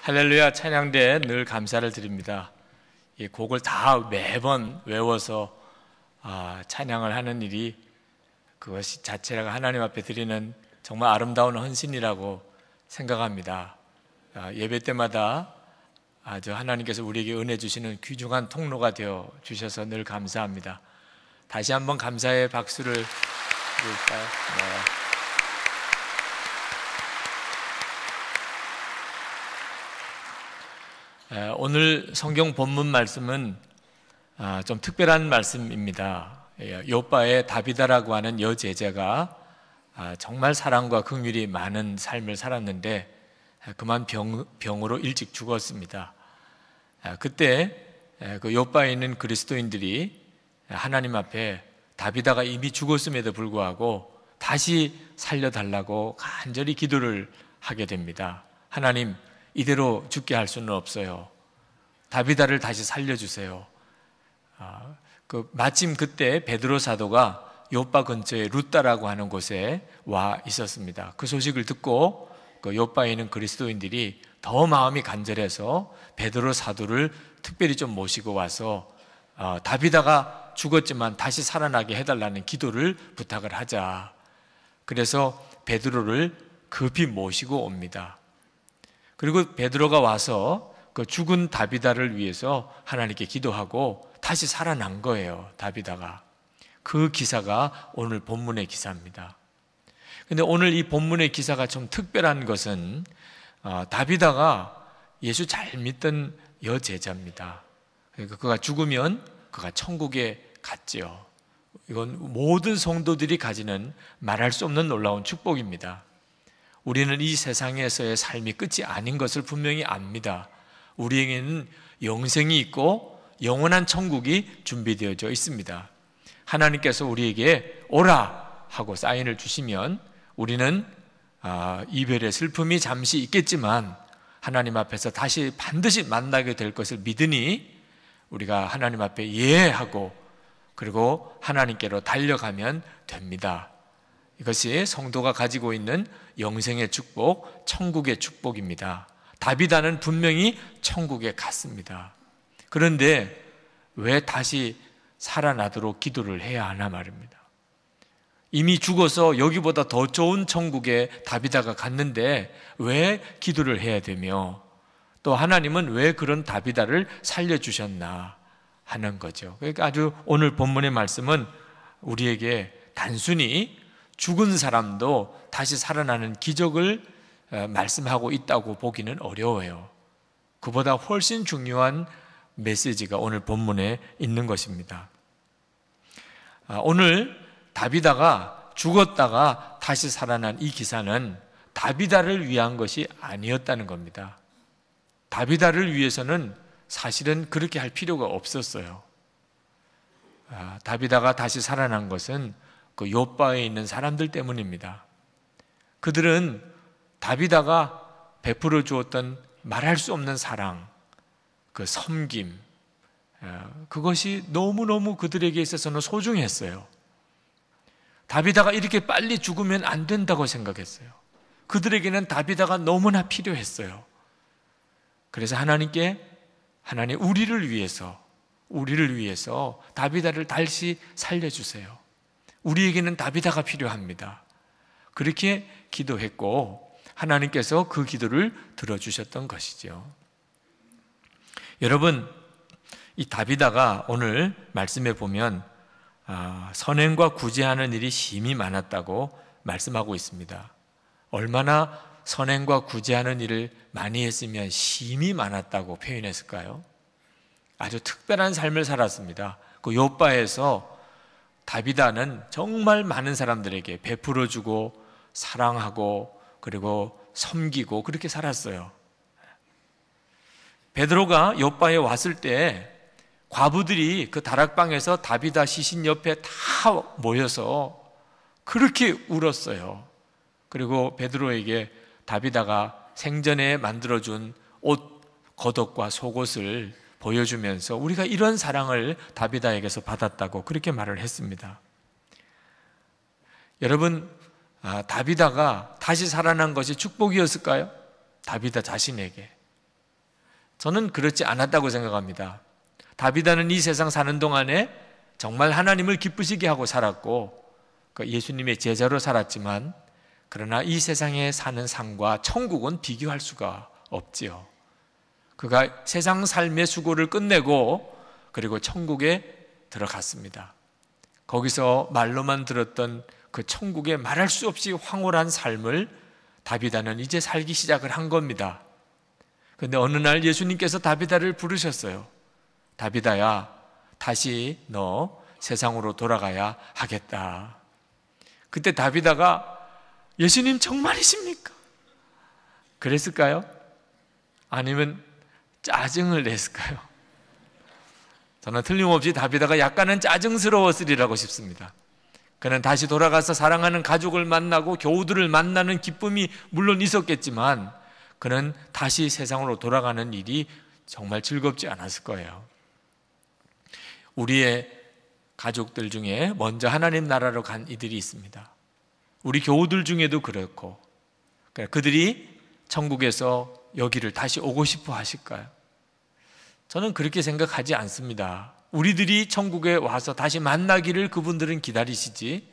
할렐루야 찬양대 늘 감사를 드립니다. 이 곡을 다 매번 외워서 찬양을 하는 일이 그것이 자체가 하나님 앞에 드리는 정말 아름다운 헌신이라고 생각합니다. 예배 때마다 아주 하나님께서 우리에게 은혜 주시는 귀중한 통로가 되어 주셔서 늘 감사합니다. 다시 한번 감사의 박수를 드릴까요? 네. 오늘 성경 본문 말씀은 좀 특별한 말씀입니다. 욥바의 다비다라고 하는 여제자가 정말 사랑과 긍휼이 많은 삶을 살았는데 그만 병으로 일찍 죽었습니다. 그때 그 욥바에 있는 그리스도인들이 하나님 앞에 다비다가 이미 죽었음에도 불구하고 다시 살려달라고 간절히 기도를 하게 됩니다. 하나님, 이대로 죽게 할 수는 없어요. 다비다를 다시 살려주세요. 마침 그때 베드로 사도가 욥바 근처에 룻다라고 하는 곳에 와 있었습니다. 그 소식을 듣고 그 욥바에 있는 그리스도인들이 더 마음이 간절해서 베드로 사도를 특별히 좀 모시고 와서 다비다가 죽었지만 다시 살아나게 해달라는 기도를 부탁을 하자. 그래서 베드로를 급히 모시고 옵니다. 그리고 베드로가 와서 그 죽은 다비다를 위해서 하나님께 기도하고 다시 살아난 거예요, 다비다가. 그 기사가 오늘 본문의 기사입니다. 근데 오늘 이 본문의 기사가 좀 특별한 것은 다비다가 예수 잘 믿던 여제자입니다. 그러니까 그가 죽으면 그가 천국에 갔지요. 이건 모든 성도들이 가지는 말할 수 없는 놀라운 축복입니다. 우리는 이 세상에서의 삶이 끝이 아닌 것을 분명히 압니다. 우리에게는 영생이 있고 영원한 천국이 준비되어져 있습니다. 하나님께서 우리에게 오라 하고 사인을 주시면 우리는 이별의 슬픔이 잠시 있겠지만 하나님 앞에서 다시 반드시 만나게 될 것을 믿으니 우리가 하나님 앞에 예하고 그리고 하나님께로 달려가면 됩니다. 이것이 성도가 가지고 있는 영생의 축복, 천국의 축복입니다. 다비다는 분명히 천국에 갔습니다. 그런데 왜 다시 살아나도록 기도를 해야 하나 말입니다. 이미 죽어서 여기보다 더 좋은 천국에 다비다가 갔는데 왜 기도를 해야 되며 또 하나님은 왜 그런 다비다를 살려주셨나 하는 거죠. 그러니까 아주 오늘 본문의 말씀은 우리에게 단순히 죽은 사람도 다시 살아나는 기적을 말씀하고 있다고 보기는 어려워요. 그보다 훨씬 중요한 메시지가 오늘 본문에 있는 것입니다. 오늘 다비다가 죽었다가 다시 살아난 이 기사는 다비다를 위한 것이 아니었다는 겁니다. 다비다를 위해서는 사실은 그렇게 할 필요가 없었어요. 다비다가 다시 살아난 것은 그 욥바에 있는 사람들 때문입니다. 그들은 다비다가 베풀어 주었던 말할 수 없는 사랑, 그 섬김, 그것이 너무너무 그들에게 있어서는 소중했어요. 다비다가 이렇게 빨리 죽으면 안 된다고 생각했어요. 그들에게는 다비다가 너무나 필요했어요. 그래서 하나님 우리를 위해서 다비다를 다시 살려주세요. 우리에게는 다비다가 필요합니다. 그렇게 기도했고 하나님께서 그 기도를 들어주셨던 것이죠. 여러분, 이 다비다가 오늘 말씀에 보면 선행과 구제하는 일이 심히 많았다고 말씀하고 있습니다. 얼마나 선행과 구제하는 일을 많이 했으면 심히 많았다고 표현했을까요? 아주 특별한 삶을 살았습니다. 그 욥바에서 다비다는 정말 많은 사람들에게 베풀어주고 사랑하고 그리고 섬기고 그렇게 살았어요. 베드로가 욥바에 왔을 때 과부들이 그 다락방에서 다비다 시신 옆에 다 모여서 그렇게 울었어요. 그리고 베드로에게 다비다가 생전에 만들어준 옷, 겉옷과 속옷을 보여주면서 우리가 이런 사랑을 다비다에게서 받았다고 그렇게 말을 했습니다. 여러분, 다비다가 다시 살아난 것이 축복이었을까요? 다비다 자신에게. 저는 그렇지 않았다고 생각합니다. 다비다는 이 세상 사는 동안에 정말 하나님을 기쁘시게 하고 살았고 예수님의 제자로 살았지만, 그러나 이 세상에 사는 삶과 천국은 비교할 수가 없지요. 그가 세상 삶의 수고를 끝내고 그리고 천국에 들어갔습니다. 거기서 말로만 들었던 그 천국의 말할 수 없이 황홀한 삶을 다비다는 이제 살기 시작을 한 겁니다. 그런데 어느 날 예수님께서 다비다를 부르셨어요. 다비다야, 다시 너 세상으로 돌아가야 하겠다. 그때 다비다가 예수님 정말이십니까? 그랬을까요? 아니면 짜증을 냈을까요? 저는 틀림없이 다비다가 약간은 짜증스러웠으리라고 싶습니다. 그는 다시 돌아가서 사랑하는 가족을 만나고 교우들을 만나는 기쁨이 물론 있었겠지만, 그는 다시 세상으로 돌아가는 일이 정말 즐겁지 않았을 거예요. 우리의 가족들 중에 먼저 하나님 나라로 간 이들이 있습니다. 우리 교우들 중에도 그렇고, 그들이 천국에서 여기를 다시 오고 싶어 하실까요? 저는 그렇게 생각하지 않습니다. 우리들이 천국에 와서 다시 만나기를 그분들은 기다리시지,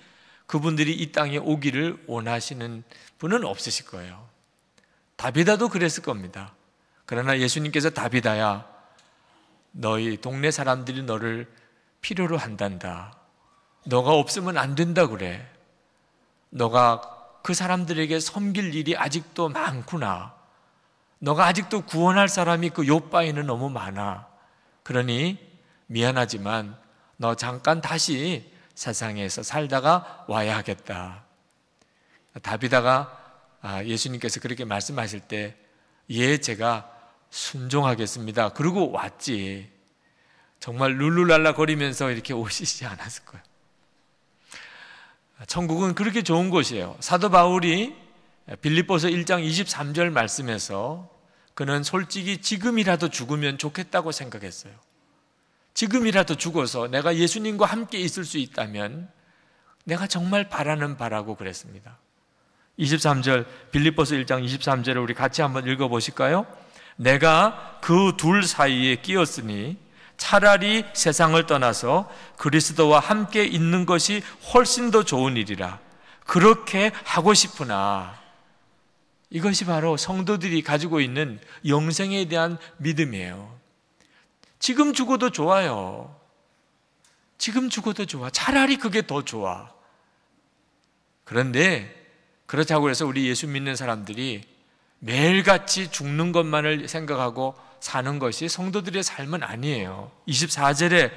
그분들이 이 땅에 오기를 원하시는 분은 없으실 거예요. 다비다도 그랬을 겁니다. 그러나 예수님께서 다비다야, 너희 동네 사람들이 너를 필요로 한단다. 너가 없으면 안 된다 그래. 너가 그 사람들에게 섬길 일이 아직도 많구나. 너가 아직도 구원할 사람이 그 요바에는 너무 많아. 그러니 미안하지만 너 잠깐 다시 세상에서 살다가 와야 하겠다. 다비다가 예수님께서 그렇게 말씀하실 때, 예, 제가 순종하겠습니다. 그러고 왔지. 정말 룰루랄라 거리면서 이렇게 오시지 않았을 거예요. 천국은 그렇게 좋은 곳이에요. 사도 바울이 빌립보서 1장 23절 말씀에서 그는 솔직히 지금이라도 죽으면 좋겠다고 생각했어요. 지금이라도 죽어서 내가 예수님과 함께 있을 수 있다면 내가 정말 바라는 바라고 그랬습니다. 23절, 빌립보서 1장 23절을 우리 같이 한번 읽어보실까요? 내가 그 둘 사이에 끼었으니 차라리 세상을 떠나서 그리스도와 함께 있는 것이 훨씬 더 좋은 일이라. 그렇게 하고 싶으나. 이것이 바로 성도들이 가지고 있는 영생에 대한 믿음이에요. 지금 죽어도 좋아요. 지금 죽어도 좋아. 차라리 그게 더 좋아. 그런데 그렇다고 해서 우리 예수 믿는 사람들이 매일같이 죽는 것만을 생각하고 사는 것이 성도들의 삶은 아니에요. 24절에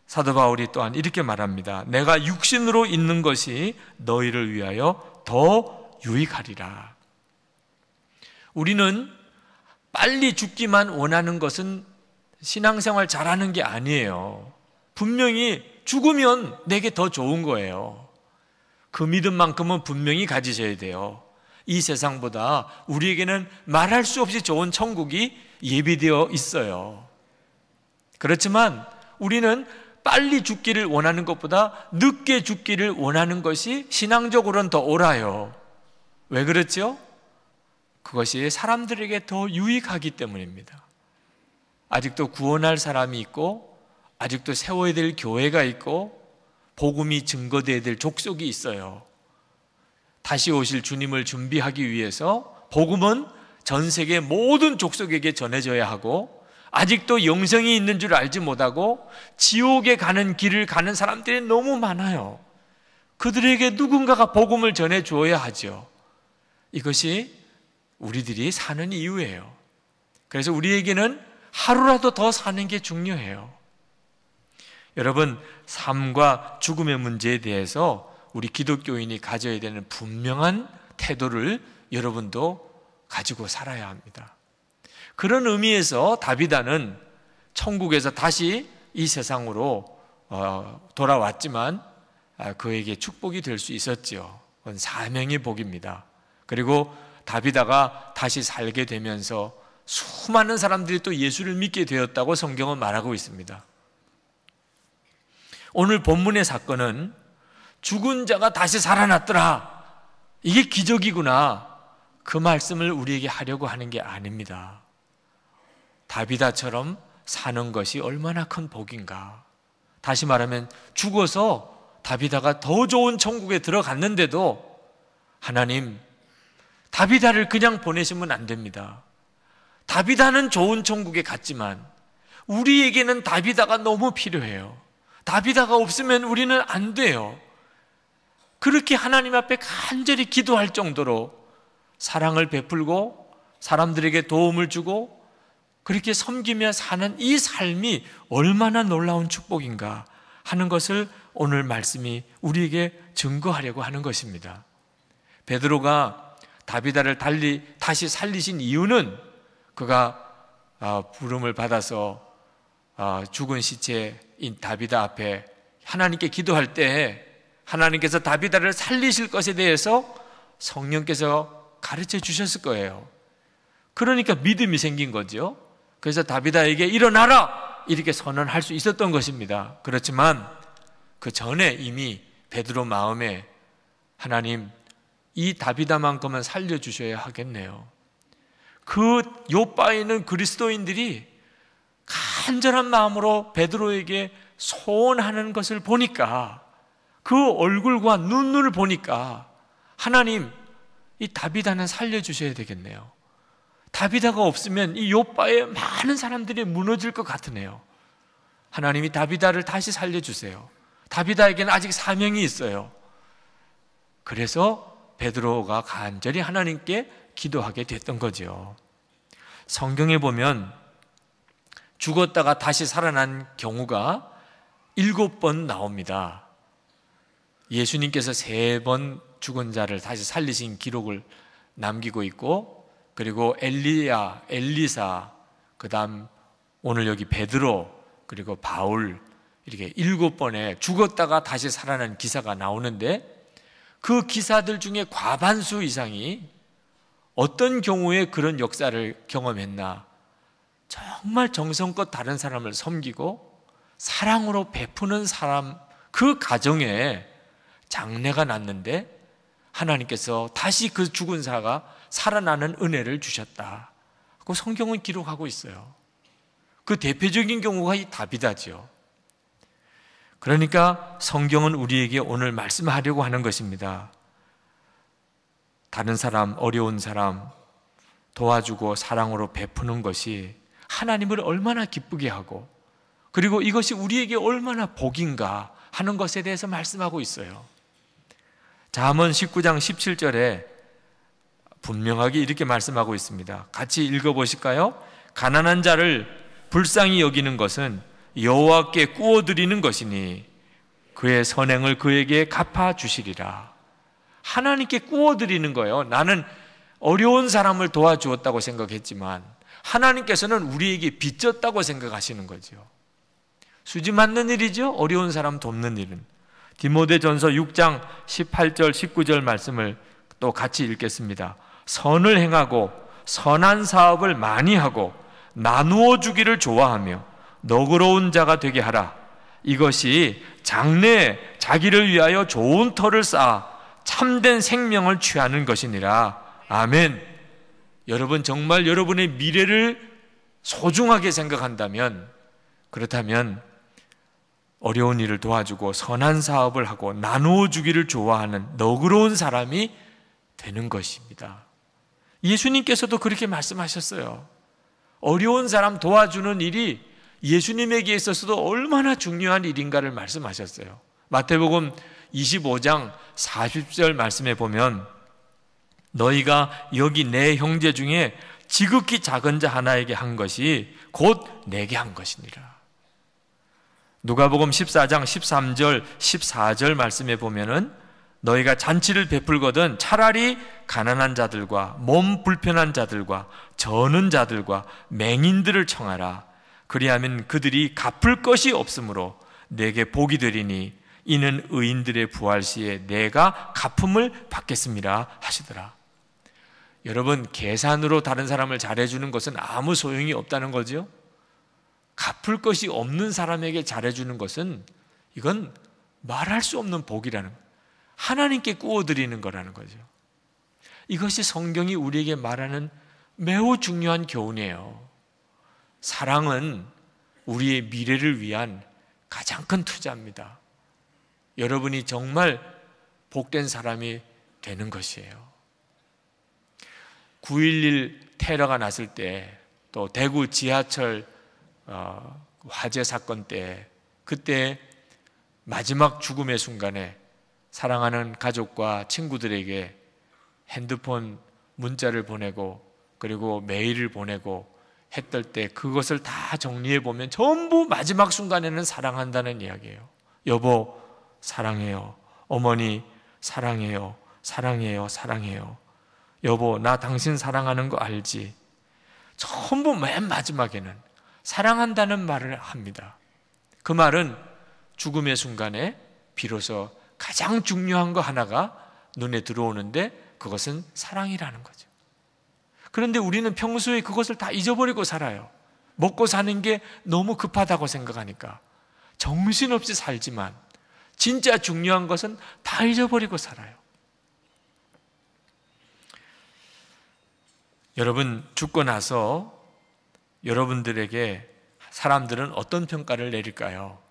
사도 바울이 또한 이렇게 말합니다. 내가 육신으로 있는 것이 너희를 위하여 더 유익하리라. 우리는 빨리 죽기만 원하는 것은 신앙생활 잘하는 게 아니에요. 분명히 죽으면 내게 더 좋은 거예요. 그 믿음만큼은 분명히 가지셔야 돼요. 이 세상보다 우리에게는 말할 수 없이 좋은 천국이 예비되어 있어요. 그렇지만 우리는 빨리 죽기를 원하는 것보다 늦게 죽기를 원하는 것이 신앙적으로는 더 옳아요. 왜 그렇죠? 그것이 사람들에게 더 유익하기 때문입니다. 아직도 구원할 사람이 있고, 아직도 세워야 될 교회가 있고, 복음이 증거되어야 될 족속이 있어요. 다시 오실 주님을 준비하기 위해서 복음은 전 세계 모든 족속에게 전해져야 하고, 아직도 영생이 있는 줄 알지 못하고 지옥에 가는 길을 가는 사람들이 너무 많아요. 그들에게 누군가가 복음을 전해 주어야 하죠. 이것이 우리들이 사는 이유예요. 그래서 우리에게는 하루라도 더 사는 게 중요해요. 여러분, 삶과 죽음의 문제에 대해서 우리 기독교인이 가져야 되는 분명한 태도를 여러분도 가지고 살아야 합니다. 그런 의미에서 다비다는 천국에서 다시 이 세상으로 돌아왔지만 그에게 축복이 될 수 있었죠. 그건 사명의 복입니다. 그리고 다비다가 다시 살게 되면서 수많은 사람들이 또 예수를 믿게 되었다고 성경은 말하고 있습니다. 오늘 본문의 사건은 죽은 자가 다시 살아났더라, 이게 기적이구나, 그 말씀을 우리에게 하려고 하는 게 아닙니다. 다비다처럼 사는 것이 얼마나 큰 복인가. 다시 말하면 죽어서 다비다가 더 좋은 천국에 들어갔는데도 하나님, 다비다를 그냥 보내시면 안 됩니다. 다비다는 좋은 천국에 갔지만 우리에게는 다비다가 너무 필요해요. 다비다가 없으면 우리는 안 돼요. 그렇게 하나님 앞에 간절히 기도할 정도로 사랑을 베풀고 사람들에게 도움을 주고 그렇게 섬기며 사는 이 삶이 얼마나 놀라운 축복인가 하는 것을 오늘 말씀이 우리에게 증거하려고 하는 것입니다. 베드로가 다비다를 다시 살리신 이유는 그가 부름을 받아서 죽은 시체인 다비다 앞에 하나님께 기도할 때 하나님께서 다비다를 살리실 것에 대해서 성령께서 가르쳐 주셨을 거예요. 그러니까 믿음이 생긴 거죠. 그래서 다비다에게 일어나라! 이렇게 선언할 수 있었던 것입니다. 그렇지만 그 전에 이미 베드로 마음에 하나님, 이 다비다만큼은 살려주셔야 하겠네요. 그 요바에 있는 그리스도인들이 간절한 마음으로 베드로에게 소원하는 것을 보니까, 그 얼굴과 눈을 보니까 하나님, 이 다비다는 살려주셔야 되겠네요. 다비다가 없으면 이 요바에 많은 사람들이 무너질 것 같으네요. 하나님이 다비다를 다시 살려주세요. 다비다에게는 아직 사명이 있어요. 그래서 베드로가 간절히 하나님께 기도하게 됐던 거죠. 성경에 보면 죽었다가 다시 살아난 경우가 7번 나옵니다. 예수님께서 3번 죽은 자를 다시 살리신 기록을 남기고 있고, 그리고 엘리야, 엘리사, 그 다음 오늘 여기 베드로, 그리고 바울, 이렇게 7번의 죽었다가 다시 살아난 기사가 나오는데, 그 기사들 중에 과반수 이상이 어떤 경우에 그런 역사를 경험했나, 정말 정성껏 다른 사람을 섬기고 사랑으로 베푸는 사람, 그 가정에 장래가 났는데 하나님께서 다시 그 죽은 자가 살아나는 은혜를 주셨다. 그 성경은 기록하고 있어요. 그 대표적인 경우가 이 다비다죠. 그러니까 성경은 우리에게 오늘 말씀하려고 하는 것입니다. 다른 사람, 어려운 사람 도와주고 사랑으로 베푸는 것이 하나님을 얼마나 기쁘게 하고, 그리고 이것이 우리에게 얼마나 복인가 하는 것에 대해서 말씀하고 있어요. 잠언 19장 17절에 분명하게 이렇게 말씀하고 있습니다. 같이 읽어보실까요? 가난한 자를 불쌍히 여기는 것은 여호와께 꾸어드리는 것이니 그의 선행을 그에게 갚아주시리라. 하나님께 꾸어드리는 거예요. 나는 어려운 사람을 도와주었다고 생각했지만 하나님께서는 우리에게 빚졌다고 생각하시는 거죠. 수지 맞는 일이죠. 어려운 사람 돕는 일은. 디모데전서 6장 18절 19절 말씀을 또 같이 읽겠습니다. 선을 행하고 선한 사업을 많이 하고 나누어 주기를 좋아하며 너그러운 자가 되게 하라. 이것이 장래에 자기를 위하여 좋은 터를 쌓아 참된 생명을 취하는 것이니라. 아멘. 여러분, 정말 여러분의 미래를 소중하게 생각한다면, 그렇다면 어려운 일을 도와주고 선한 사업을 하고 나누어 주기를 좋아하는 너그러운 사람이 되는 것입니다. 예수님께서도 그렇게 말씀하셨어요. 어려운 사람 도와주는 일이 예수님에게 있어서도 얼마나 중요한 일인가를 말씀하셨어요. 마태복음 25장 40절 말씀에 보면 너희가 여기 내 형제 중에 지극히 작은 자 하나에게 한 것이 곧 내게 한 것이니라. 누가복음 14장 13절 14절 말씀에 보면은 너희가 잔치를 베풀거든 차라리 가난한 자들과 몸 불편한 자들과 저는 자들과 맹인들을 청하라. 그리하면 그들이 갚을 것이 없으므로 내게 복이 되리니 이는 의인들의 부활 시에 내가 갚음을 받겠습니다 하시더라. 여러분, 계산으로 다른 사람을 잘해주는 것은 아무 소용이 없다는 거죠. 갚을 것이 없는 사람에게 잘해주는 것은 이건 말할 수 없는 복이라는 거예요. 하나님께 꾸어드리는 거라는 거죠. 이것이 성경이 우리에게 말하는 매우 중요한 교훈이에요. 사랑은 우리의 미래를 위한 가장 큰 투자입니다. 여러분이 정말 복된 사람이 되는 것이에요. 9.11 테러가 났을 때, 또 대구 지하철 화재 사건 때, 그때 마지막 죽음의 순간에 사랑하는 가족과 친구들에게 핸드폰 문자를 보내고 그리고 메일을 보내고 했을 때 그것을 다 정리해 보면 전부 마지막 순간에는 사랑한다는 이야기예요. 여보 사랑해요. 어머니 사랑해요. 사랑해요. 사랑해요. 여보 나 당신 사랑하는 거 알지? 전부 맨 마지막에는 사랑한다는 말을 합니다. 그 말은 죽음의 순간에 비로소 가장 중요한 거 하나가 눈에 들어오는데 그것은 사랑이라는 거죠. 그런데 우리는 평소에 그것을 다 잊어버리고 살아요. 먹고 사는 게 너무 급하다고 생각하니까 정신없이 살지만 진짜 중요한 것은 다 잊어버리고 살아요. 여러분 죽고 나서 여러분들에게 사람들은 어떤 평가를 내릴까요?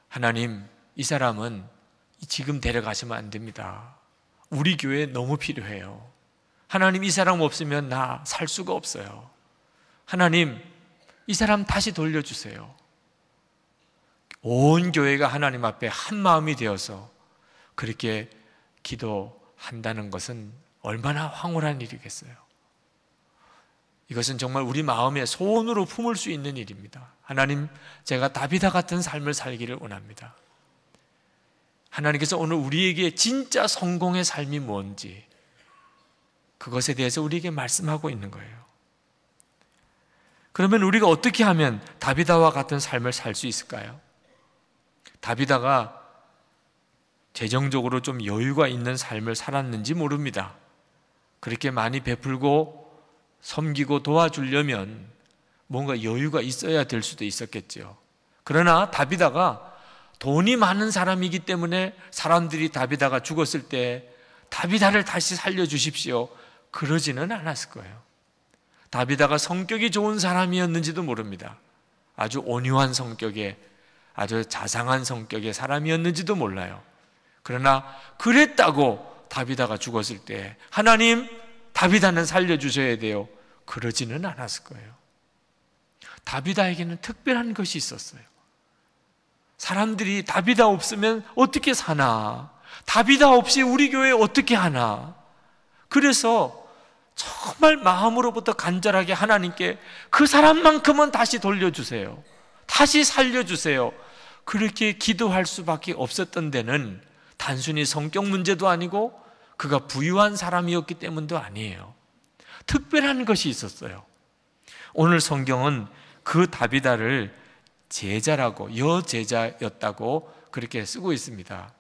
하나님, 이 사람은 지금 데려가시면 안 됩니다. 우리 교회에 너무 필요해요. 하나님, 이 사람 없으면 나 살 수가 없어요. 하나님, 이 사람 다시 돌려주세요. 온 교회가 하나님 앞에 한 마음이 되어서 그렇게 기도한다는 것은 얼마나 황홀한 일이겠어요. 이것은 정말 우리 마음에 소원으로 품을 수 있는 일입니다. 하나님, 제가 다비다 같은 삶을 살기를 원합니다. 하나님께서 오늘 우리에게 진짜 성공의 삶이 뭔지 그것에 대해서 우리에게 말씀하고 있는 거예요. 그러면 우리가 어떻게 하면 다비다와 같은 삶을 살 수 있을까요? 다비다가 재정적으로 좀 여유가 있는 삶을 살았는지 모릅니다. 그렇게 많이 베풀고 섬기고 도와주려면 뭔가 여유가 있어야 될 수도 있었겠죠. 그러나 다비다가 돈이 많은 사람이기 때문에 사람들이 다비다가 죽었을 때 다비다를 다시 살려주십시오 그러지는 않았을 거예요. 다비다가 성격이 좋은 사람이었는지도 모릅니다. 아주 온유한 성격의, 아주 자상한 성격의 사람이었는지도 몰라요. 그러나 그랬다고 다비다가 죽었을 때 하나님, 다비다는 살려주셔야 돼요 그러지는 않았을 거예요. 다비다에게는 특별한 것이 있었어요. 사람들이 다비다 없으면 어떻게 사나? 다비다 없이 우리 교회 어떻게 하나? 그래서 정말 마음으로부터 간절하게 하나님께 그 사람만큼은 다시 돌려주세요. 다시 살려주세요. 그렇게 기도할 수밖에 없었던 데는 단순히 성격 문제도 아니고 그가 부유한 사람이었기 때문도 아니에요. 특별한 것이 있었어요. 오늘 성경은 그 다비다를 제자라고, 여제자였다고 그렇게 쓰고 있습니다.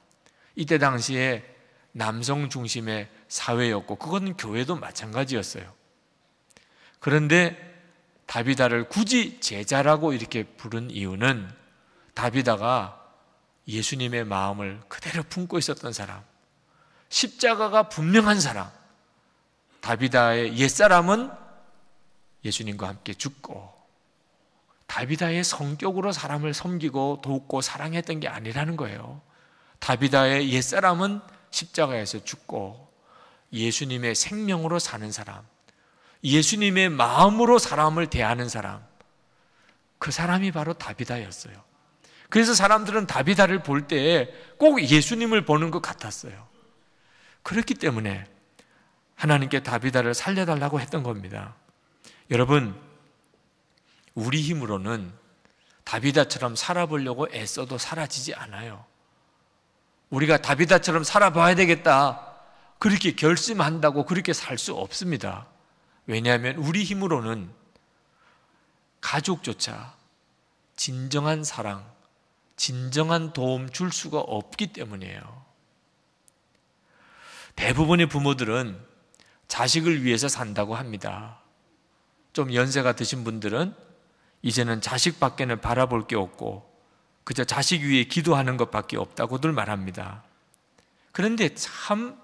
이때 당시에 남성 중심의 사회였고 그건 교회도 마찬가지였어요. 그런데 다비다를 굳이 제자라고 이렇게 부른 이유는 다비다가 예수님의 마음을 그대로 품고 있었던 사람, 십자가가 분명한 사람, 다비다의 옛사람은 예수님과 함께 죽고 다비다의 성격으로 사람을 섬기고 돕고 사랑했던 게 아니라는 거예요. 다비다의 옛사람은 십자가에서 죽고 예수님의 생명으로 사는 사람, 예수님의 마음으로 사람을 대하는 사람, 그 사람이 바로 다비다였어요. 그래서 사람들은 다비다를 볼 때 꼭 예수님을 보는 것 같았어요. 그렇기 때문에 하나님께 다비다를 살려달라고 했던 겁니다. 여러분, 우리 힘으로는 다비다처럼 살아보려고 애써도 사라지지 않아요. 우리가 다비다처럼 살아봐야 되겠다 그렇게 결심한다고 그렇게 살 수 없습니다. 왜냐하면 우리 힘으로는 가족조차 진정한 사랑, 진정한 도움 줄 수가 없기 때문이에요. 대부분의 부모들은 자식을 위해서 산다고 합니다. 좀 연세가 드신 분들은 이제는 자식밖에는 바라볼 게 없고 그저 자식 위해 기도하는 것밖에 없다고들 말합니다. 그런데 참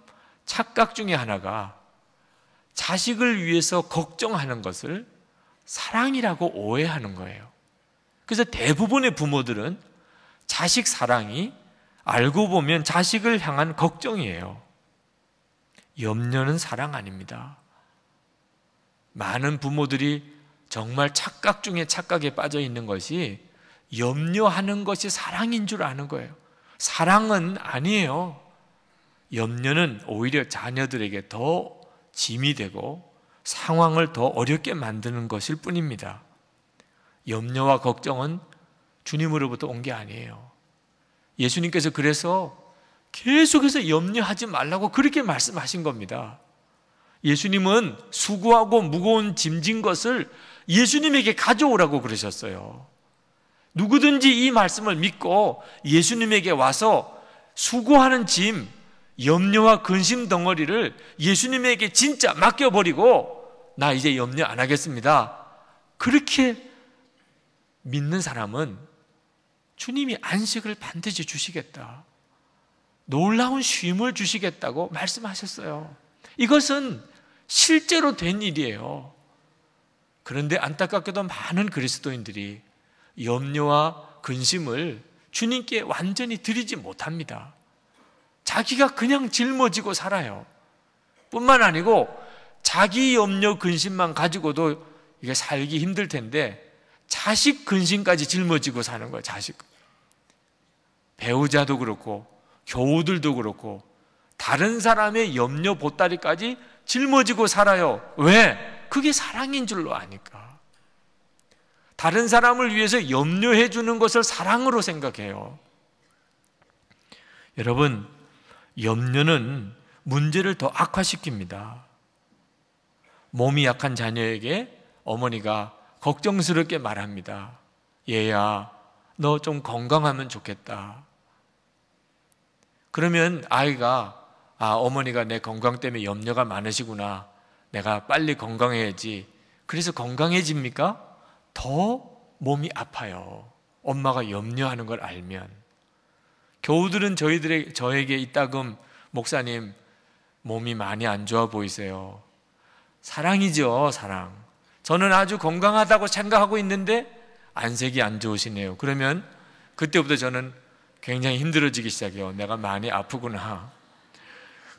착각 중에 하나가 자식을 위해서 걱정하는 것을 사랑이라고 오해하는 거예요. 그래서 대부분의 부모들은 자식 사랑이 알고 보면 자식을 향한 걱정이에요. 염려는 사랑 아닙니다. 많은 부모들이 정말 착각 중에 착각에 빠져 있는 것이 염려하는 것이 사랑인 줄 아는 거예요. 사랑은 아니에요. 염려는 오히려 자녀들에게 더 짐이 되고 상황을 더 어렵게 만드는 것일 뿐입니다. 염려와 걱정은 주님으로부터 온 게 아니에요. 예수님께서 그래서 계속해서 염려하지 말라고 그렇게 말씀하신 겁니다. 예수님은 수고하고 무거운 짐진 것을 예수님에게 가져오라고 그러셨어요. 누구든지 이 말씀을 믿고 예수님에게 와서 수고하는 짐, 염려와 근심 덩어리를 예수님에게 진짜 맡겨버리고 나 이제 염려 안 하겠습니다, 그렇게 믿는 사람은 주님이 안식을 반드시 주시겠다, 놀라운 쉼을 주시겠다고 말씀하셨어요. 이것은 실제로 된 일이에요. 그런데 안타깝게도 많은 그리스도인들이 염려와 근심을 주님께 완전히 드리지 못합니다. 자기가 그냥 짊어지고 살아요. 뿐만 아니고 자기 염려 근심만 가지고도 이게 살기 힘들 텐데 자식 근심까지 짊어지고 사는 거예요. 자식. 배우자도 그렇고 교우들도 그렇고 다른 사람의 염려 보따리까지 짊어지고 살아요. 왜? 그게 사랑인 줄로 아니까. 다른 사람을 위해서 염려해 주는 것을 사랑으로 생각해요. 여러분, 염려는 문제를 더 악화시킵니다. 몸이 약한 자녀에게 어머니가 걱정스럽게 말합니다. 얘야, 너 좀 건강하면 좋겠다. 그러면 아이가 어머니가 내 건강 때문에 염려가 많으시구나, 내가 빨리 건강해야지. 그래서 건강해집니까? 더 몸이 아파요. 엄마가 염려하는 걸 알면. 교우들은 저에게 이따금 목사님 몸이 많이 안 좋아 보이세요. 사랑이죠, 사랑. 저는 아주 건강하다고 생각하고 있는데 안색이 안 좋으시네요. 그러면 그때부터 저는 굉장히 힘들어지기 시작해요. 내가 많이 아프구나.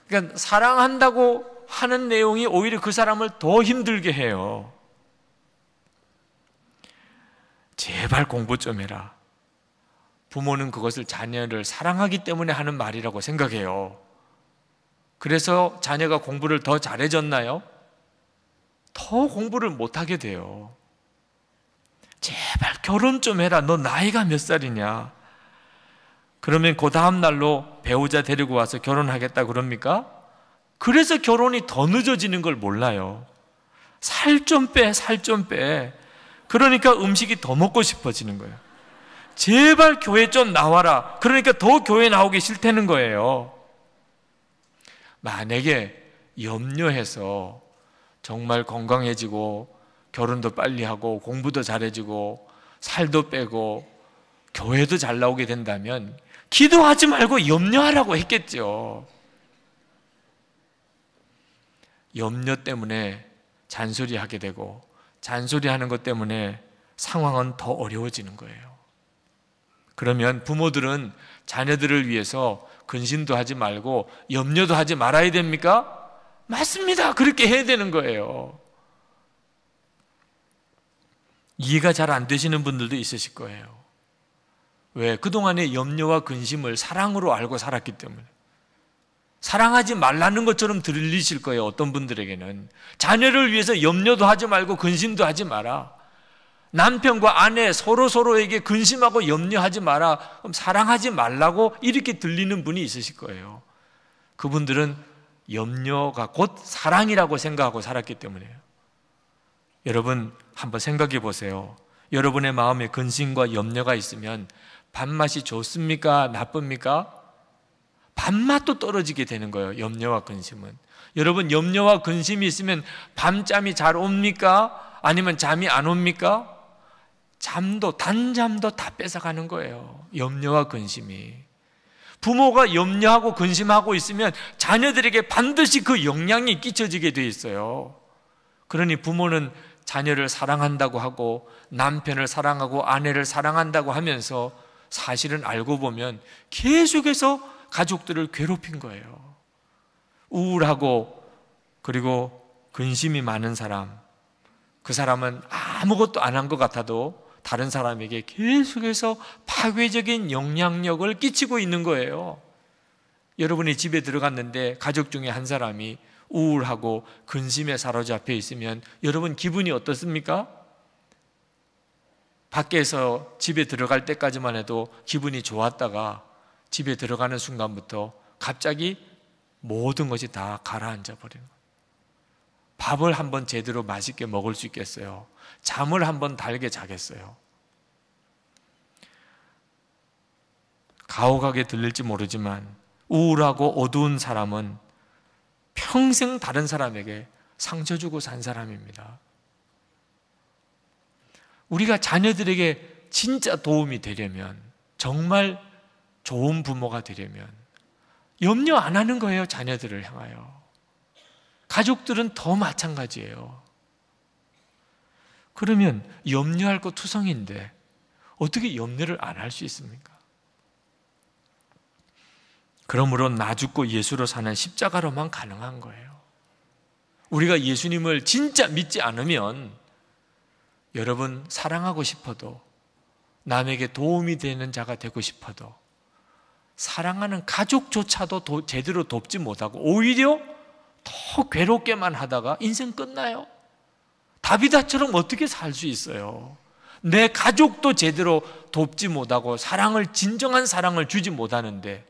그러니까 사랑한다고 하는 내용이 오히려 그 사람을 더 힘들게 해요. 제발 공부 좀 해라. 부모는 그것을 자녀를 사랑하기 때문에 하는 말이라고 생각해요. 그래서 자녀가 공부를 더 잘해졌나요? 더 공부를 못하게 돼요. 제발 결혼 좀 해라. 너 나이가 몇 살이냐? 그러면 그 다음 날로 배우자 데리고 와서 결혼하겠다 그럽니까? 그래서 결혼이 더 늦어지는 걸 몰라요. 살 좀 빼, 살 좀 빼. 그러니까 음식이 더 먹고 싶어지는 거예요. 제발 교회 좀 나와라. 그러니까 더 교회 나오기 싫다는 거예요. 만약에 염려해서 정말 건강해지고 결혼도 빨리 하고 공부도 잘해지고 살도 빼고 교회도 잘 나오게 된다면 기도하지 말고 염려하라고 했겠죠. 염려 때문에 잔소리하게 되고 잔소리하는 것 때문에 상황은 더 어려워지는 거예요. 그러면 부모들은 자녀들을 위해서 근심도 하지 말고 염려도 하지 말아야 됩니까? 맞습니다. 그렇게 해야 되는 거예요. 이해가 잘 안 되시는 분들도 있으실 거예요. 왜? 그동안의 염려와 근심을 사랑으로 알고 살았기 때문에. 사랑하지 말라는 것처럼 들리실 거예요. 어떤 분들에게는 자녀를 위해서 염려도 하지 말고 근심도 하지 마라. 남편과 아내 서로에게 근심하고 염려하지 마라. 그럼 사랑하지 말라고 이렇게 들리는 분이 있으실 거예요. 그분들은 염려가 곧 사랑이라고 생각하고 살았기 때문에요. 여러분 한번 생각해 보세요. 여러분의 마음에 근심과 염려가 있으면 밥맛이 좋습니까? 나쁩니까? 밥맛도 떨어지게 되는 거예요. 염려와 근심은. 여러분 염려와 근심이 있으면 밤잠이 잘 옵니까? 아니면 잠이 안 옵니까? 단잠도 다 뺏어가는 거예요. 염려와 근심이. 부모가 염려하고 근심하고 있으면 자녀들에게 반드시 그 영향이 끼쳐지게 돼 있어요. 그러니 부모는 자녀를 사랑한다고 하고 남편을 사랑하고 아내를 사랑한다고 하면서 사실은 알고 보면 계속해서 가족들을 괴롭힌 거예요. 우울하고 그리고 근심이 많은 사람, 그 사람은 아무것도 안 한 것 같아도 다른 사람에게 계속해서 파괴적인 영향력을 끼치고 있는 거예요. 여러분이 집에 들어갔는데 가족 중에 한 사람이 우울하고 근심에 사로잡혀 있으면 여러분 기분이 어떻습니까? 밖에서 집에 들어갈 때까지만 해도 기분이 좋았다가 집에 들어가는 순간부터 갑자기 모든 것이 다 가라앉아 버리는 거예요. 밥을 한번 제대로 맛있게 먹을 수 있겠어요? 잠을 한번 달게 자겠어요? 가혹하게 들릴지 모르지만 우울하고 어두운 사람은 평생 다른 사람에게 상처 주고 산 사람입니다. 우리가 자녀들에게 진짜 도움이 되려면, 정말 좋은 부모가 되려면 염려 안 하는 거예요. 자녀들을 향하여. 가족들은 더 마찬가지예요. 그러면 염려할 거 투성인데 어떻게 염려를 안 할 수 있습니까? 그러므로 나 죽고 예수로 사는 십자가로만 가능한 거예요. 우리가 예수님을 진짜 믿지 않으면 여러분 사랑하고 싶어도, 남에게 도움이 되는 자가 되고 싶어도 사랑하는 가족조차도 제대로 돕지 못하고 오히려 더 괴롭게만 하다가 인생 끝나요. 다비다처럼 어떻게 살 수 있어요? 내 가족도 제대로 돕지 못하고 진정한 사랑을 주지 못하는데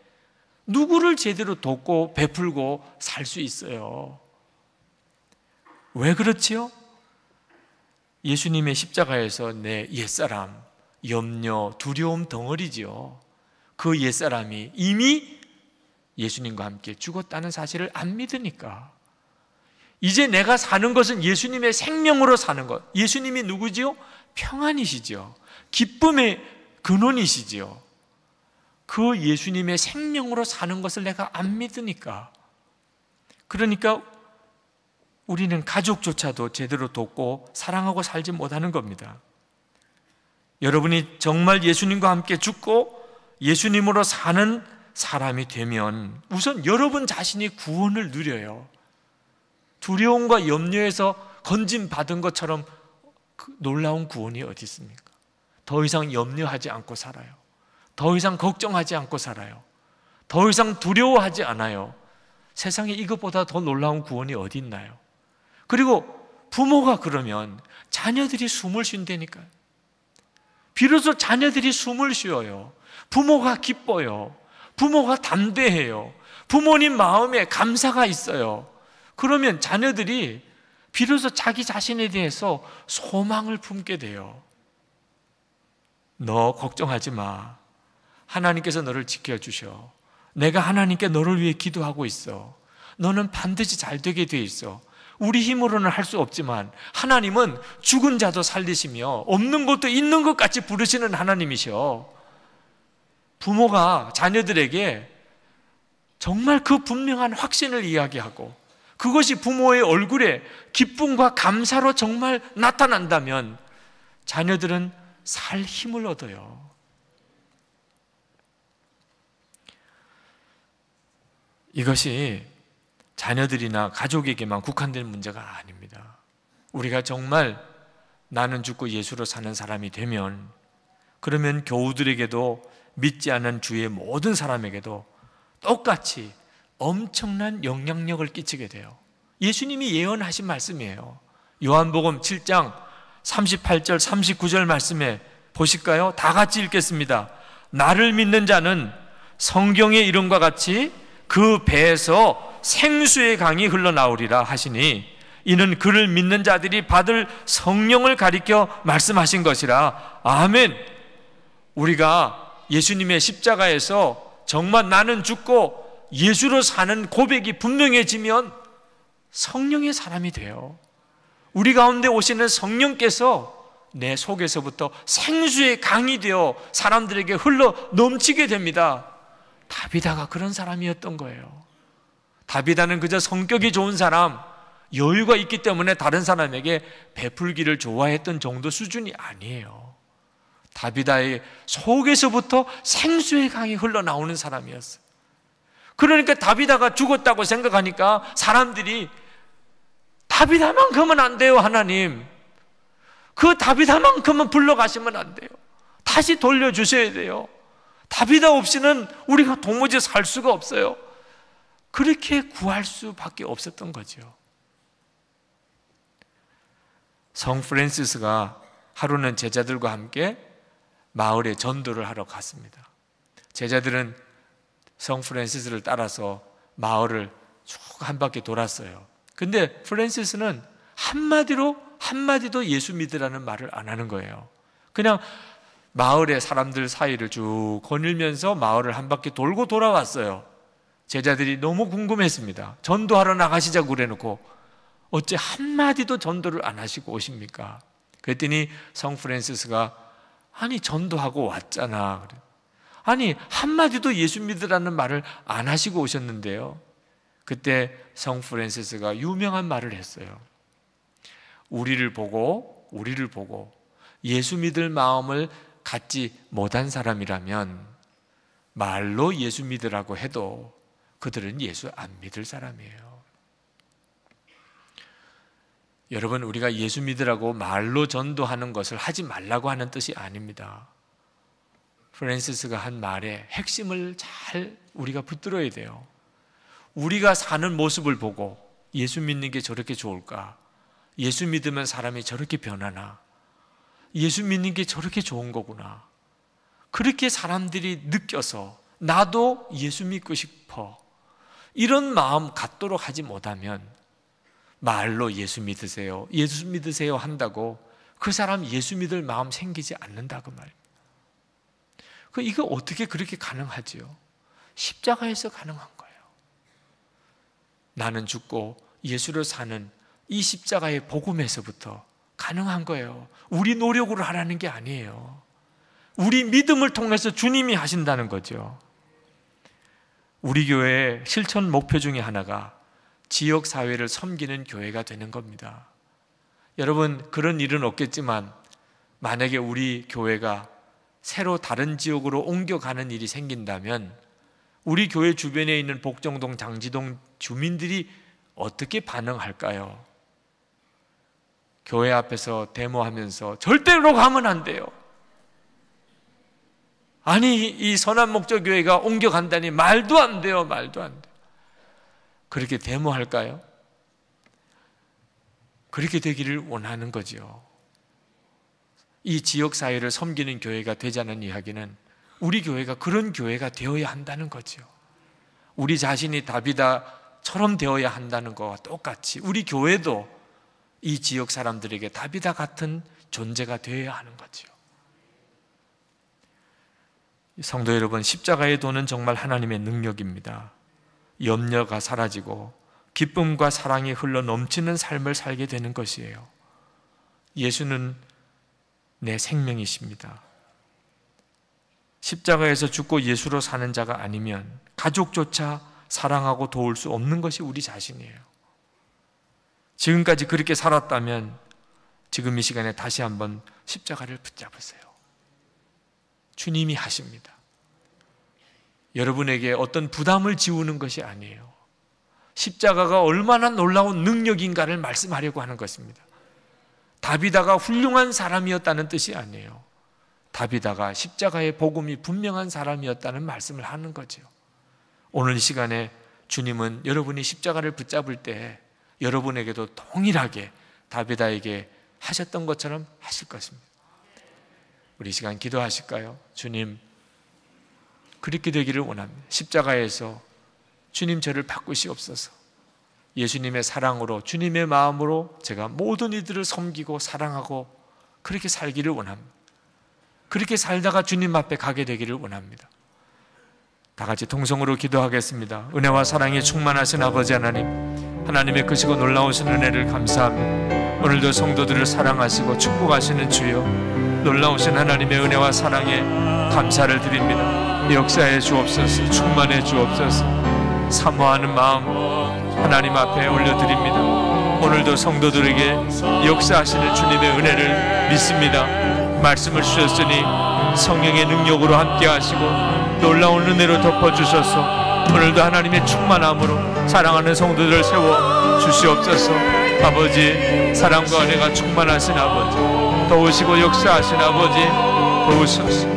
누구를 제대로 돕고 베풀고 살 수 있어요? 왜 그렇지요? 예수님의 십자가에서 내 옛사람, 염려, 두려움 덩어리지요. 그 옛사람이 이미 예수님과 함께 죽었다는 사실을 안 믿으니까. 이제 내가 사는 것은 예수님의 생명으로 사는 것. 예수님이 누구지요? 평안이시지요. 기쁨의 근원이시지요. 그 예수님의 생명으로 사는 것을 내가 안 믿으니까. 그러니까 우리는 가족조차도 제대로 돕고 사랑하고 살지 못하는 겁니다. 여러분이 정말 예수님과 함께 죽고 예수님으로 사는 사람이 되면 우선 여러분 자신이 구원을 누려요. 두려움과 염려에서 건짐받은 것처럼 놀라운 구원이 어디 있습니까? 더 이상 염려하지 않고 살아요. 더 이상 걱정하지 않고 살아요. 더 이상 두려워하지 않아요. 세상에 이것보다 더 놀라운 구원이 어디 있나요? 그리고 부모가 그러면 자녀들이 숨을 쉰다니까요. 비로소 자녀들이 숨을 쉬어요. 부모가 기뻐요. 부모가 담대해요. 부모님 마음에 감사가 있어요. 그러면 자녀들이 비로소 자기 자신에 대해서 소망을 품게 돼요. 너 걱정하지 마. 하나님께서 너를 지켜주셔. 내가 하나님께 너를 위해 기도하고 있어. 너는 반드시 잘 되게 돼 있어. 우리 힘으로는 할 수 없지만 하나님은 죽은 자도 살리시며 없는 것도 있는 것 같이 부르시는 하나님이셔. 부모가 자녀들에게 정말 그 분명한 확신을 이야기하고 그것이 부모의 얼굴에 기쁨과 감사로 정말 나타난다면 자녀들은 살 힘을 얻어요. 이것이 자녀들이나 가족에게만 국한된 문제가 아닙니다. 우리가 정말 나는 죽고 예수로 사는 사람이 되면 그러면 교우들에게도 믿지 않은 주의 모든 사람에게도 똑같이 엄청난 영향력을 끼치게 돼요. 예수님이 예언하신 말씀이에요. 요한복음 7장 38절 39절 말씀에 보실까요? 다 같이 읽겠습니다. 나를 믿는 자는 성경의 이름과 같이 그 배에서 생수의 강이 흘러나오리라 하시니 이는 그를 믿는 자들이 받을 성령을 가리켜 말씀하신 것이라. 아멘. 우리가 예수님의 십자가에서 정말 나는 죽고 예수로 사는 고백이 분명해지면 성령의 사람이 돼요. 우리 가운데 오시는 성령께서 내 속에서부터 생수의 강이 되어 사람들에게 흘러 넘치게 됩니다. 다비다가 그런 사람이었던 거예요. 다비다는 그저 성격이 좋은 사람, 여유가 있기 때문에 다른 사람에게 베풀기를 좋아했던 정도 수준이 아니에요. 다비다의 속에서부터 생수의 강이 흘러나오는 사람이었어요. 그러니까 다비다가 죽었다고 생각하니까 사람들이 다비다만큼은 안 돼요, 하나님. 그 다비다만큼은 불러가시면 안 돼요. 다시 돌려주셔야 돼요. 다비다 없이는 우리가 도무지 살 수가 없어요. 그렇게 구할 수밖에 없었던 거죠. 성 프란시스가 하루는 제자들과 함께 마을에 전도를 하러 갔습니다. 제자들은 성 프란시스를 따라서 마을을 쭉 한 바퀴 돌았어요. 근데 프란시스는 한마디도 예수 믿으라는 말을 안 하는 거예요. 그냥 마을의 사람들 사이를 쭉 거닐면서 마을을 한 바퀴 돌고 돌아왔어요. 제자들이 너무 궁금했습니다. 전도하러 나가시자고 그래놓고 어째 한마디도 전도를 안 하시고 오십니까? 그랬더니 성 프란시스가 아니 전도하고 왔잖아. 아니 한마디도 예수 믿으라는 말을 안 하시고 오셨는데요. 그때 성 프란시스가 유명한 말을 했어요. 우리를 보고 예수 믿을 마음을 갖지 못한 사람이라면 말로 예수 믿으라고 해도 그들은 예수 안 믿을 사람이에요. 여러분, 우리가 예수 믿으라고 말로 전도하는 것을 하지 말라고 하는 뜻이 아닙니다. 프란시스가 한 말의 핵심을 잘 우리가 붙들어야 돼요. 우리가 사는 모습을 보고 예수 믿는 게 저렇게 좋을까? 예수 믿으면 사람이 저렇게 변하나? 예수 믿는 게 저렇게 좋은 거구나. 그렇게 사람들이 느껴서 나도 예수 믿고 싶어. 이런 마음 갖도록 하지 못하면 말로 예수 믿으세요 한다고 그 사람 예수 믿을 마음 생기지 않는다고 말입니다. 이거 어떻게 그렇게 가능하지요? 십자가에서 가능한 거예요. 나는 죽고 예수를 사는 이 십자가의 복음에서부터 가능한 거예요. 우리 노력으로 하라는 게 아니에요. 우리 믿음을 통해서 주님이 하신다는 거죠. 우리 교회의 실천 목표 중에 하나가 지역사회를 섬기는 교회가 되는 겁니다. 여러분, 그런 일은 없겠지만 만약에 우리 교회가 새로 다른 지역으로 옮겨가는 일이 생긴다면 우리 교회 주변에 있는 복정동, 장지동 주민들이 어떻게 반응할까요? 교회 앞에서 데모하면서 절대로 가면 안 돼요. 아니, 이 선한 목적 교회가 옮겨간다니 말도 안 돼요. 말도 안 돼요. 그렇게 데모할까요? 그렇게 되기를 원하는 거죠. 이 지역사회를 섬기는 교회가 되자는 이야기는 우리 교회가 그런 교회가 되어야 한다는 거죠. 우리 자신이 다비다처럼 되어야 한다는 것과 똑같이 우리 교회도 이 지역 사람들에게 다비다 같은 존재가 되어야 하는 거죠. 성도 여러분, 십자가의 도는 정말 하나님의 능력입니다. 염려가 사라지고 기쁨과 사랑이 흘러 넘치는 삶을 살게 되는 것이에요. 예수는 내 생명이십니다. 십자가에서 죽고 예수로 사는 자가 아니면 가족조차 사랑하고 도울 수 없는 것이 우리 자신이에요. 지금까지 그렇게 살았다면 지금 이 시간에 다시 한번 십자가를 붙잡으세요. 주님이 하십니다. 여러분에게 어떤 부담을 지우는 것이 아니에요. 십자가가 얼마나 놀라운 능력인가를 말씀하려고 하는 것입니다. 다비다가 훌륭한 사람이었다는 뜻이 아니에요. 다비다가 십자가의 복음이 분명한 사람이었다는 말씀을 하는 거죠. 오늘 이 시간에 주님은 여러분이 십자가를 붙잡을 때 여러분에게도 동일하게 다비다에게 하셨던 것처럼 하실 것입니다. 우리 이 시간 기도하실까요? 주님, 그렇게 되기를 원합니다. 십자가에서 주님 저를 바꾸시옵소서. 예수님의 사랑으로, 주님의 마음으로 제가 모든 이들을 섬기고 사랑하고 그렇게 살기를 원합니다. 그렇게 살다가 주님 앞에 가게 되기를 원합니다. 다 같이 통성으로 기도하겠습니다. 은혜와 사랑이 충만하신 아버지 하나님, 하나님의 크시고 놀라우신 은혜를 감사합니다. 오늘도 성도들을 사랑하시고 축복하시는 주여, 놀라우신 하나님의 은혜와 사랑에 감사를 드립니다. 역사해 주옵소서. 충만해 주옵소서. 사모하는 마음 하나님 앞에 올려드립니다. 오늘도 성도들에게 역사하시는 주님의 은혜를 믿습니다. 말씀을 주셨으니 성령의 능력으로 함께 하시고 놀라운 은혜로 덮어주셔서 오늘도 하나님의 충만함으로 사랑하는 성도들을 세워 주시옵소서. 아버지, 사랑과 은혜가 충만하신 아버지, 도우시고 역사하신 아버지, 도우소서.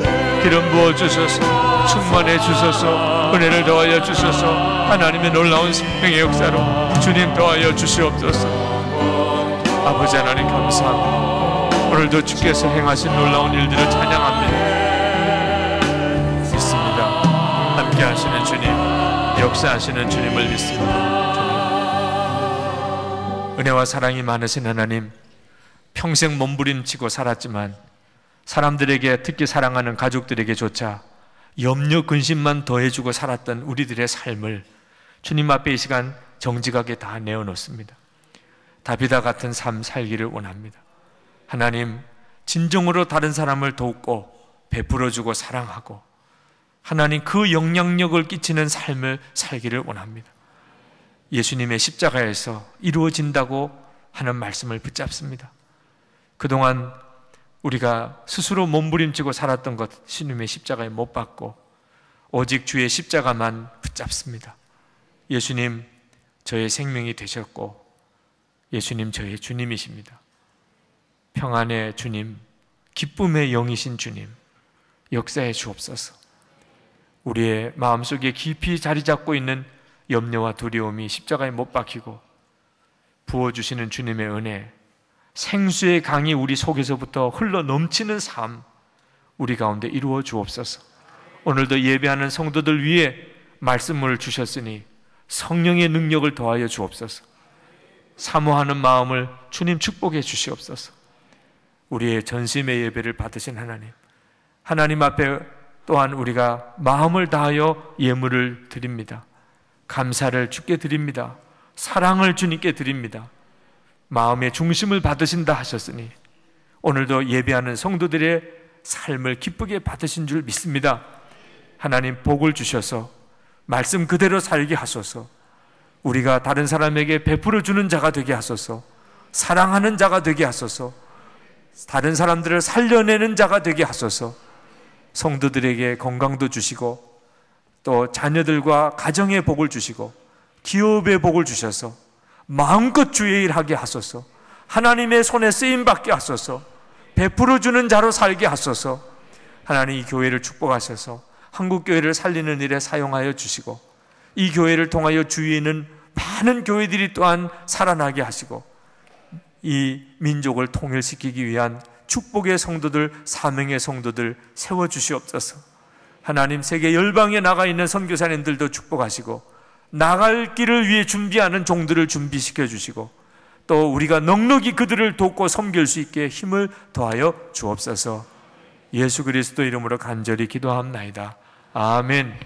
기름 부어주셔서 충만해 주셔서 은혜를 더하여 주셔서 하나님의 놀라운 생명의 역사로 주님 더하여 주시옵소서. 아버지 하나님 감사합니다. 오늘도 주께서 행하신 놀라운 일들을 찬양합니다. 믿습니다. 함께 하시는 주님, 역사하시는 주님을 믿습니다. 주님, 은혜와 사랑이 많으신 하나님, 평생 몸부림치고 살았지만 사람들에게, 특히 사랑하는 가족들에게조차 염려 근심만 더해주고 살았던 우리들의 삶을 주님 앞에 이 시간 정직하게 다 내어놓습니다. 다비다 같은 삶 살기를 원합니다. 하나님, 진정으로 다른 사람을 돕고 베풀어주고 사랑하고 하나님 그 영향력을 끼치는 삶을 살기를 원합니다. 예수님의 십자가에서 이루어진다고 하는 말씀을 붙잡습니다. 그동안 우리가 스스로 몸부림치고 살았던 것, 주님의 십자가에 못 박고 오직 주의 십자가만 붙잡습니다. 예수님, 저의 생명이 되셨고 예수님, 저의 주님이십니다. 평안의 주님, 기쁨의 영이신 주님, 역사해 주옵소서. 우리의 마음속에 깊이 자리 잡고 있는 염려와 두려움이 십자가에 못 박히고 부어주시는 주님의 은혜, 생수의 강이 우리 속에서부터 흘러 넘치는 삶, 우리 가운데 이루어 주옵소서. 오늘도 예배하는 성도들 위해 말씀을 주셨으니 성령의 능력을 더하여 주옵소서. 사모하는 마음을 주님 축복해 주시옵소서. 우리의 전심의 예배를 받으신 하나님, 하나님 앞에 또한 우리가 마음을 다하여 예물을 드립니다. 감사를 주께 드립니다. 사랑을 주님께 드립니다. 마음의 중심을 받으신다 하셨으니 오늘도 예배하는 성도들의 삶을 기쁘게 받으신 줄 믿습니다. 하나님, 복을 주셔서 말씀 그대로 살게 하소서. 우리가 다른 사람에게 베풀어 주는 자가 되게 하소서. 사랑하는 자가 되게 하소서. 다른 사람들을 살려내는 자가 되게 하소서. 성도들에게 건강도 주시고 또 자녀들과 가정의 복을 주시고 기업의 복을 주셔서 마음껏 주의 일 하게 하소서. 하나님의 손에 쓰임받게 하소서. 베풀어 주는 자로 살게 하소서. 하나님, 이 교회를 축복하셔서 한국교회를 살리는 일에 사용하여 주시고 이 교회를 통하여 주위에 있는 많은 교회들이 또한 살아나게 하시고 이 민족을 통일시키기 위한 축복의 성도들, 사명의 성도들 세워주시옵소서. 하나님, 세계 열방에 나가 있는 선교사님들도 축복하시고 나갈 길을 위해 준비하는 종들을 준비시켜 주시고 또 우리가 넉넉히 그들을 돕고 섬길 수 있게 힘을 더하여 주옵소서. 예수 그리스도 이름으로 간절히 기도합나이다. 아멘.